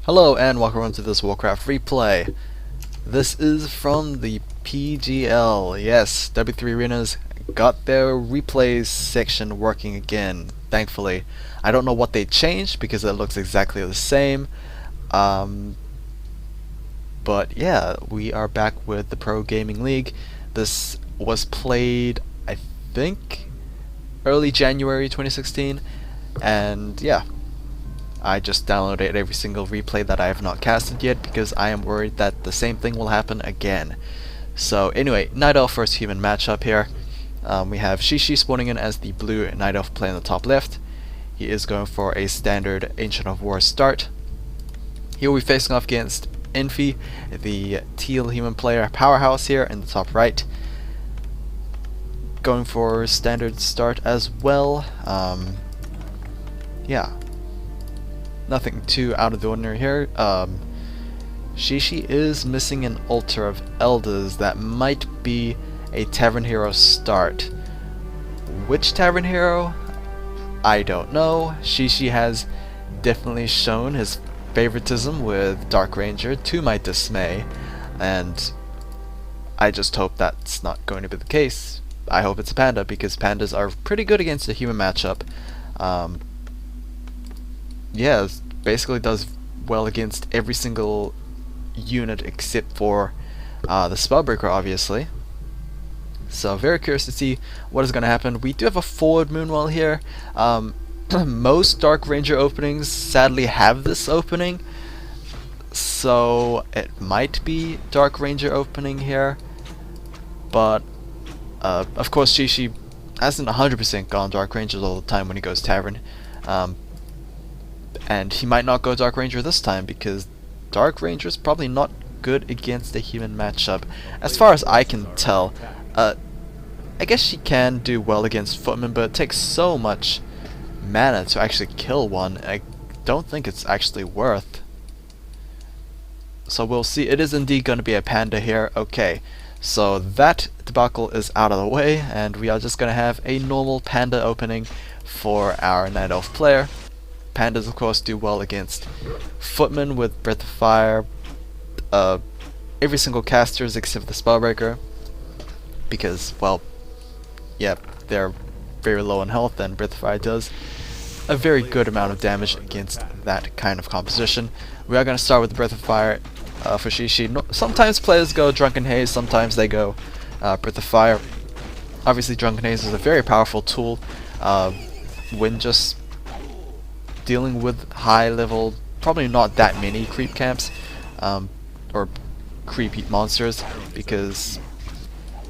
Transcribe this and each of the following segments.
Hello and welcome to this Warcraft replay. This is from the PGL. Yes, W3 Arenas got their replays section working again, thankfully. I don't know what they changed because it looks exactly the same. But yeah, we are back with the Pro Gaming League. This was played, I think, early January 2016, and yeah. I just downloaded every single replay that I have not casted yet because I am worried that the same thing will happen again. So anyway, Night Elf versus Human matchup here. We have Xixi spawning in as the blue Night Elf player in the top left. He is going for a standard Ancient of War start. Here we're facing off against Infi, the teal human player powerhouse here in the top right. Going for standard start as well. Yeah. Nothing too out of the ordinary here. Xixi is missing an Altar of Elders that might be a Tavern Hero start. Which Tavern Hero? I don't know. Xixi has definitely shown his favoritism with Dark Ranger to my dismay, and I just hope that's not going to be the case. I hope it's a Panda because Pandas are pretty good against a human matchup. Yeah, basically does well against every single unit except for the Spellbreaker, obviously. So very curious to see what is going to happen. We do have a forward Moonwell here. Most Dark Ranger openings sadly have this opening, so it might be Dark Ranger opening here. But of course Xixi hasn't 100% gone Dark Rangers all the time when he goes Tavern. And he might not go Dark Ranger this time because Dark Ranger is probably not good against a human matchup. As far as I can tell, I guess she can do well against Footman, but it takes so much mana to actually kill one. I don't think it's actually worth. So we'll see. It is indeed going to be a Panda here. Okay, so that debacle is out of the way, and we are just going to have a normal Panda opening for our Night Elf player. Pandas, of course, do well against Footmen with Breath of Fire, every single casters except the Spellbreaker, because, well, yeah, they're very low on health, and Breath of Fire does a very good amount of damage against that kind of composition. We are going to start with Breath of Fire for Xixi. No, sometimes players go Drunken Haze, sometimes they go Breath of Fire. Obviously, Drunken Haze is a very powerful tool when just dealing with high level, probably not that many creep camps or creepy monsters, because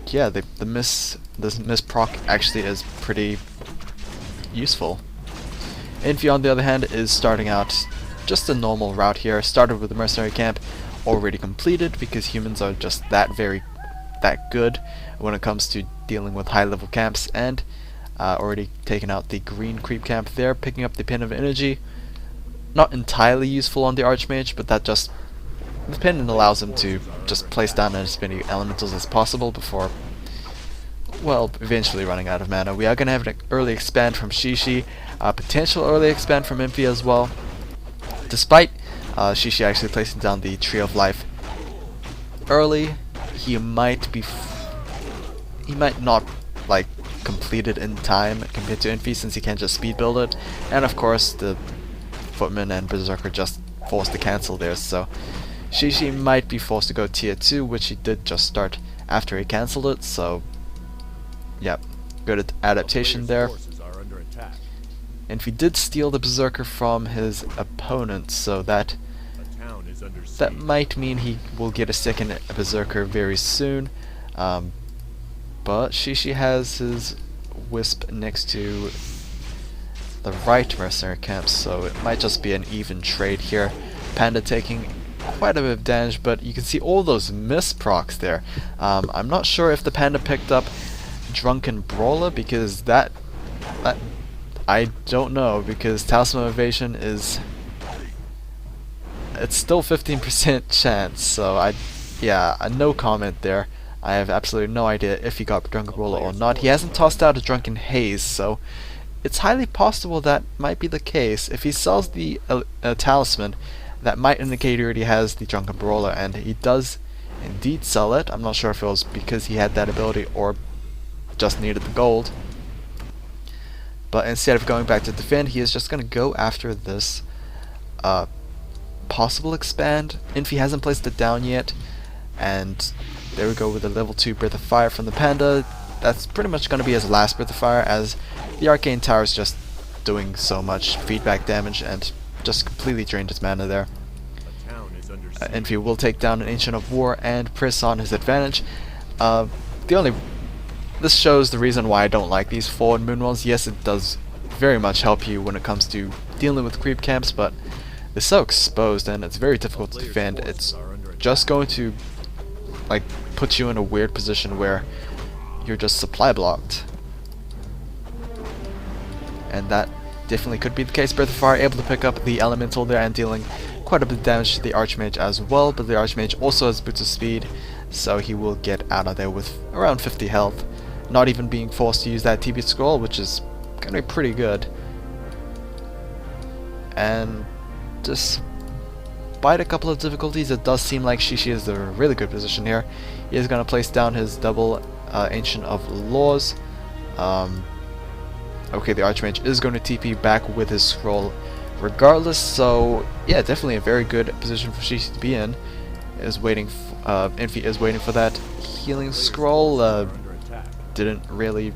yeah, the miss proc actually is pretty useful. Infi, on the other hand, is starting out just a normal route here. Started with the mercenary camp already completed because humans are just that good when it comes to dealing with high level camps, and already taken out the green creep camp there, picking up the Pin of Energy. Not entirely useful on the Archmage, but that just, the Pin allows him to just place down as many elementals as possible before, well, eventually running out of mana. We are going to have an early expand from Xixi, potential early expand from Infi as well, despite Xixi actually placing down the Tree of Life early. He might not like complete it in time compared to Infi, since he can't just speed build it, and of course the Footman and Berserker just forced to cancel there, so Xixi might be forced to go tier 2, which he did just start after he cancelled it, so yeah, good adaptation there. Infi did steal the Berserker from his opponent, so that might mean he will get a second Berserker very soon. But Xixi has his Wisp next to the right mercenary camp, so it might just be an even trade here. Panda taking quite a bit of damage, but you can see all those miss procs there. I'm not sure if the Panda picked up Drunken Brawler, because that I don't know, because Talisman of Evasion is, it's still 15% chance, so yeah, no comment there. I have absolutely no idea if he got Drunken Brawler or not. He hasn't tossed out a Drunken Haze, so it's highly possible that might be the case. If he sells the Talisman, that might indicate he already has the Drunken Brawler, and he does indeed sell it. I'm not sure if it was because he had that ability or just needed the gold. But instead of going back to defend, he is just going to go after this possible expand. Infi hasn't placed it down yet, and there we go with the level 2 Breath of Fire from the Panda. That's pretty much going to be his last Breath of Fire, as the Arcane Tower is just doing so much feedback damage and just completely drained his mana there. Infi will take down an Ancient of War and press on his advantage. This shows the reason why I don't like these forward moon walls. Yes, it does very much help you when it comes to dealing with creep camps, but it's so exposed and it's very difficult to defend. It's just going to like put you in a weird position where you're just supply blocked. And that definitely could be the case. Breath of Fire able to pick up the elemental there and dealing quite a bit of damage to the Archmage as well, but the Archmage also has boots of speed, so he will get out of there with around 50 health, not even being forced to use that TP scroll, which is going to be pretty good. And despite a couple of difficulties, it does seem like Xixi is in a really good position here. He is going to place down his double Ancient of Laws. Okay, the Archmage is going to TP back with his scroll regardless, so yeah, definitely a very good position for Xixi to be in. Infi is waiting for that healing scroll. Didn't really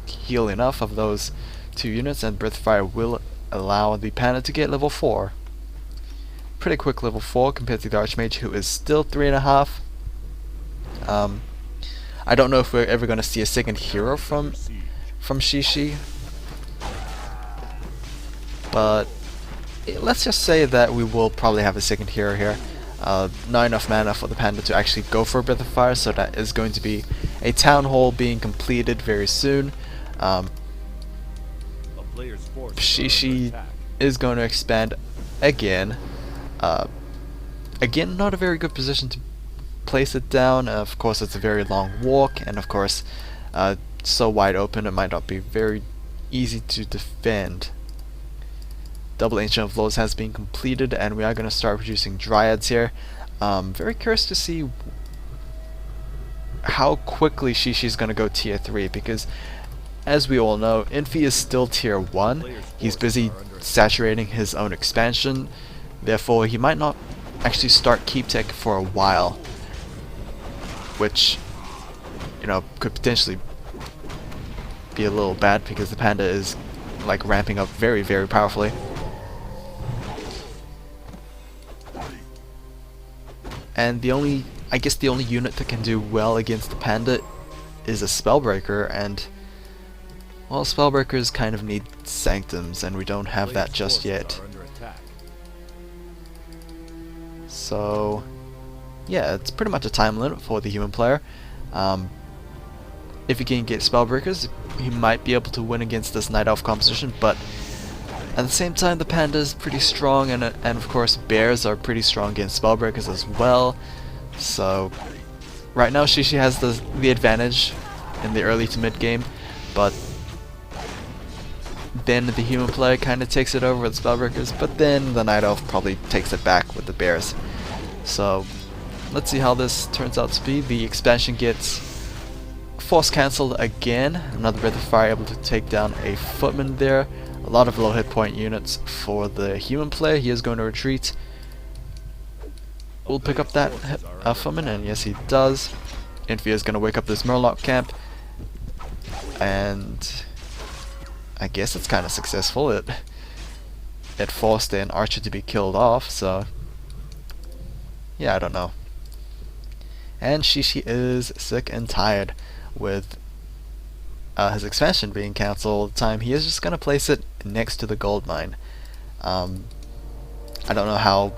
heal enough of those 2 units, and Breath of Fire will allow the Panda to get level 4. Pretty quick level 4 compared to the Archmage, who is still 3.5. I don't know if we're ever going to see a second hero from Xixi, but let's just say that we will probably have a second hero here. Not enough mana for the Panda to actually go for a Breath of Fire, so that is going to be a Town Hall being completed very soon. Xixi is going to expand again. Again, not a very good position to place it down. Of course, it's a very long walk, and of course, so wide open it might not be very easy to defend. Double Ancient of Laws has been completed, and we are going to start producing Dryads here. Very curious to see how quickly Xixi is going to go tier 3, because as we all know, Infi is still tier 1. He's busy saturating his own expansion, therefore he might not actually start Keep Tech for a while, which, you know, could potentially be a little bad because the Panda is like ramping up very, very powerfully. And I guess the only unit that can do well against the Panda is a Spellbreaker, and well, Spellbreakers kind of need Sanctums, and we don't have that just yet. So yeah, it's pretty much a time limit for the human player. If he can get Spellbreakers, he might be able to win against this Night Elf composition, but at the same time the Panda is pretty strong, and of course bears are pretty strong against Spellbreakers as well. So right now Xixi has the advantage in the early to mid game, but then the human player kind of takes it over with Spellbreakers, but then the Night Elf probably takes it back with the bears. So let's see how this turns out to be. The expansion gets force cancelled again. Another Breath of Fire able to take down a footman there. A lot of low hit point units for the human player. He is going to retreat. We'll pick up that footman, and yes he does. Infi is going to wake up this Murloc camp, and I guess it's kind of successful. It forced an archer to be killed off, so yeah, I don't know. And Xixi is sick and tired with his expansion being cancelled all the time. He is just going to place it next to the gold mine. I don't know how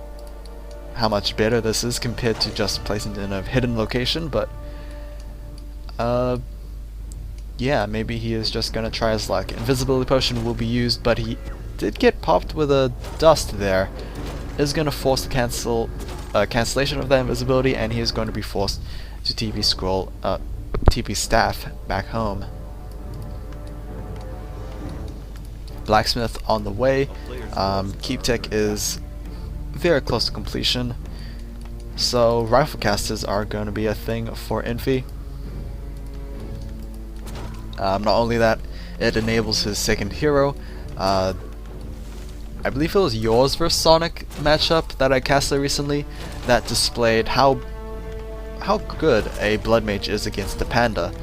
much better this is compared to just placing it in a hidden location, but yeah, maybe he is just going to try his luck. Invisibility potion will be used, but he did get popped with a dust there. Is going to force the cancellation of that invisibility, and he is going to be forced to TP staff back home. Blacksmith on the way. Keep Tech is very close to completion. So rifle casters are going to be a thing for Infi. Not only that, it enables his second hero. I believe it was yours vs Sonic matchup that I casted recently that displayed how good a Blood Mage is against the Panda.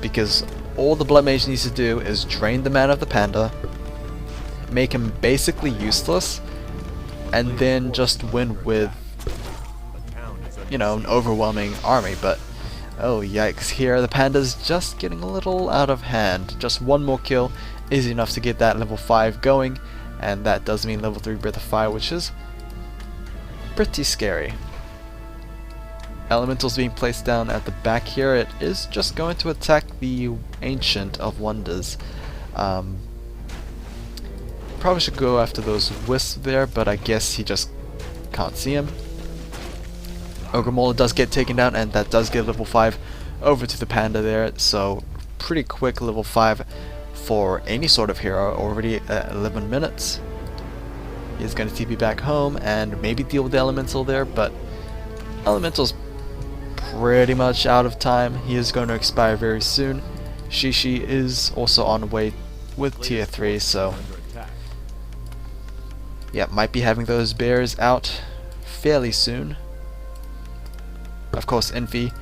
Because all the Blood Mage needs to do is drain the mana of the Panda, make him basically useless, and then just win with, you know, an overwhelming army. But oh yikes, here the Panda's just getting a little out of hand. Just one more kill is enough to get that level 5 going, and that does mean level 3 Breath of Fire, which is pretty scary. Elementals being placed down at the back here. It is just going to attack the Ancient of Wonders. Probably should go after those wisps there, but I guess he just can't see him. Ogre Mauler does get taken down, and that does get level 5 over to the Panda there, so pretty quick level 5 for any sort of hero, already at 11 minutes. He's going to TP back home and maybe deal with the Elemental there, but Elemental's pretty much out of time. He is going to expire very soon. Xixi is also on the way with tier 3, so yeah, might be having those bears out fairly soon. Of course, Infi,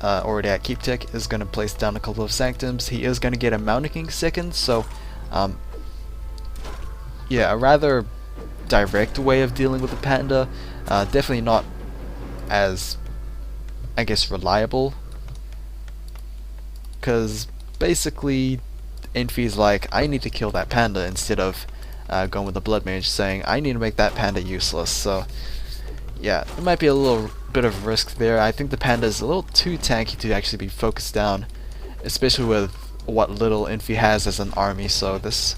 already at Keep Tick, is going to place down a couple of Sanctums. He is going to get a Mountain King second, so yeah, a rather direct way of dealing with the Panda. Definitely not as, I guess, reliable, because basically Infi's like, I need to kill that Panda, instead of going with the Blood Mage saying, I need to make that Panda useless. So yeah, there might be a little bit of risk there. I think the Panda is a little too tanky to actually be focused down, especially with what little Infi has as an army, so it's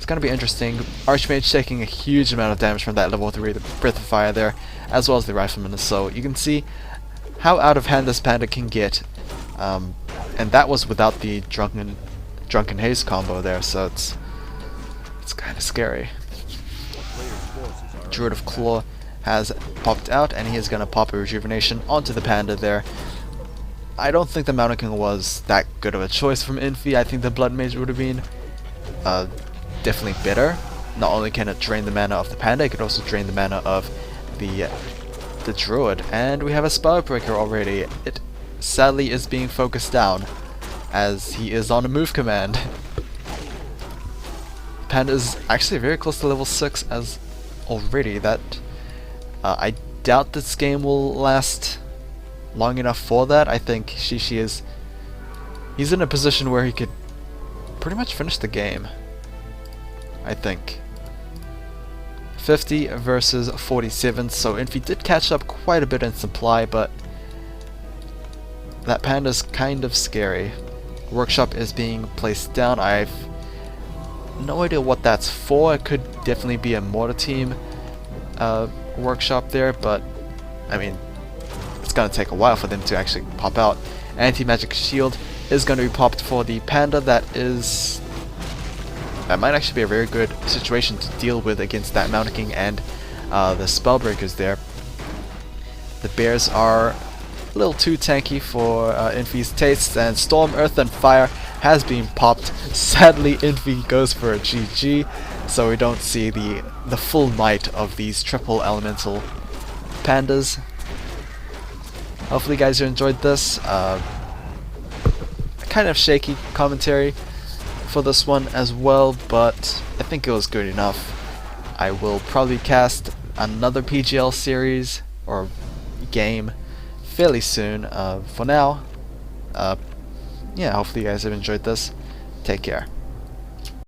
going to be interesting. Archmage taking a huge amount of damage from that level 3 the Breath of Fire there, as well as the Rifleman, so you can see how out of hand this Panda can get, and that was without the Drunken Haze combo there, so it's kind of scary. Druid of Claw has popped out, and he is going to pop a Rejuvenation onto the Panda there. I don't think the Mountain King was that good of a choice from Infi. I think the Blood Mage would have been definitely better. Not only can it drain the mana of the Panda, it could also drain the mana of the Druid. And we have a Spellbreaker already. It sadly is being focused down, as he is on a move command. Panda is actually very close to level 6 as already. That I doubt this game will last long enough for that. I think Xixi he's in a position where he could pretty much finish the game, I think. 50 versus 47, so Infi did catch up quite a bit in supply, but that Panda's kind of scary. Workshop is being placed down. I've no idea what that's for. It could definitely be a mortar team workshop there, but I mean, it's gonna take a while for them to actually pop out. Anti-magic shield is going to be popped for the Panda. That might actually be a very good situation to deal with against that Mountain King and the Spellbreakers there. The bears are a little too tanky for Infi's tastes, and Storm, Earth and Fire has been popped. Sadly, Infi goes for a GG, so we don't see the full might of these triple elemental Pandas. Hopefully you guys enjoyed this. Kind of shaky commentary for this one as well, but I think it was good enough. I will probably cast another PGL series or game fairly soon. For now, yeah, hopefully you guys have enjoyed this. Take care.